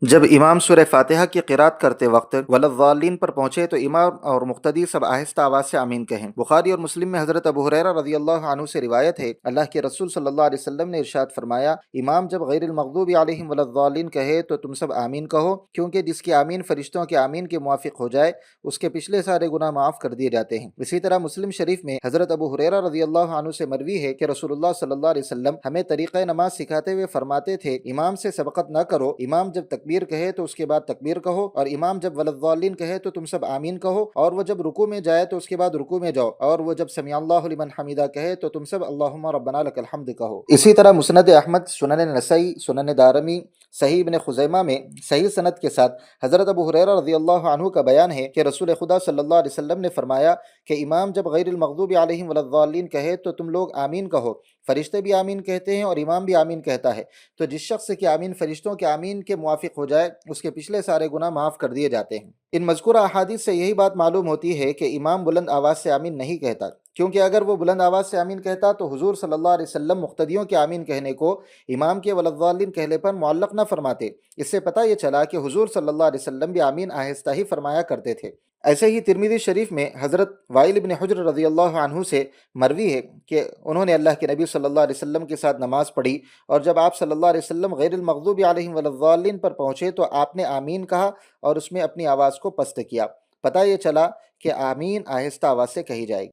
جب امام سورہ فاتحہ کی قرات کرتے وقت ولضالین پر پہنچے تو امام اور مقتدی سب آہستہ آواز سے آمین کہیں۔ بخاری اور مسلم میں حضرت ابو ہریرہ رضی اللہ عنہ سے روایت ہے، اللہ کے رسول صلی اللہ علیہ وسلم نے ارشاد فرمایا، امام جب غیر المغضوب علیہم ولضالین کہے تو تم سب آمین کہو، کیونکہ جس کی آمین فرشتوں کے آمین کے موافق ہو جائے اس کے پچھلے سارے گناہ معاف کر دیے جاتے ہیں۔ اسی طرح مسلم شریف میں حضرت ابو ہریرہ رضی اللہ عنہ سے مروی ہے کہ رسول اللہ صلی اللہ علیہ وسلم ہمیں طریقہ نماز سکھاتے ہوئے فرماتے تھے، امام سے سبقت نہ کرو، امام جب تکبیر کہے تو اس کے بعد تکبیر کہو، اور امام جب ولضالین کہے تو تم سب آمین کہو، اور وہ جب رکوع میں جائے تو اس کے بعد رکوع میں جاؤ، اور وہ جب سمیع اللہ لمن حمیدہ کہے تو تم سب اللہم ربنا لک الحمد کہو۔ اسی طرح مسند احمد، سنن نسائی، سنن دارمی، صحیح ابن خزیمہ میں صحیح سند کے ساتھ حضرت ابو ہریرہ رضی اللہ عنہ کا بیان ہے کہ رسول خدا صلی اللہ علیہ وسلم نے فرمایا کہ امام جب غیر المغضوب علیہم ولضالین کہے تو تم لوگ آمین کہو، فرشتے بھی آمین کہتے ہیں اور امام بھی آمین کہتا ہے، تو جس شخص کی آمین فرشتوں کے آمین کے موافق ہو جائے اس کے پچھلے سارے گناہ معاف کر دیے جاتے ہیں۔ ان مذکورہ احادیث سے یہی بات معلوم ہوتی ہے کہ امام بلند آواز سے آمین نہیں کہتا، کیونکہ اگر وہ بلند آواز سے آمین کہتا تو حضور صلی اللہ علیہ وسلم مقتدیوں کے آمین کہنے کو امام کے ولضالین کہنے پر معلق نہ فرماتے۔ اس سے پتہ یہ چلا کہ حضور صلی اللہ علیہ وسلم بھی آمین آہستہ ہی فرمایا کرتے تھے۔ ایسے ہی ترمذی شریف میں حضرت وائل بن حجر رضی اللہ عنہ سے مروی ہے کہ انہوں نے اللہ کے نبی صلی اللہ علیہ وسلم کے ساتھ نماز پڑھی، اور جب آپ صلی اللہ علیہ وسلم غیر المغضوب علیہم ولضالین پر پہنچے تو آپ نے آمین کہا اور اس میں اپنی آواز کو پست کیا۔ پتہ یہ چلا کہ آمین آہستہ آواز سے کہی جائے گی۔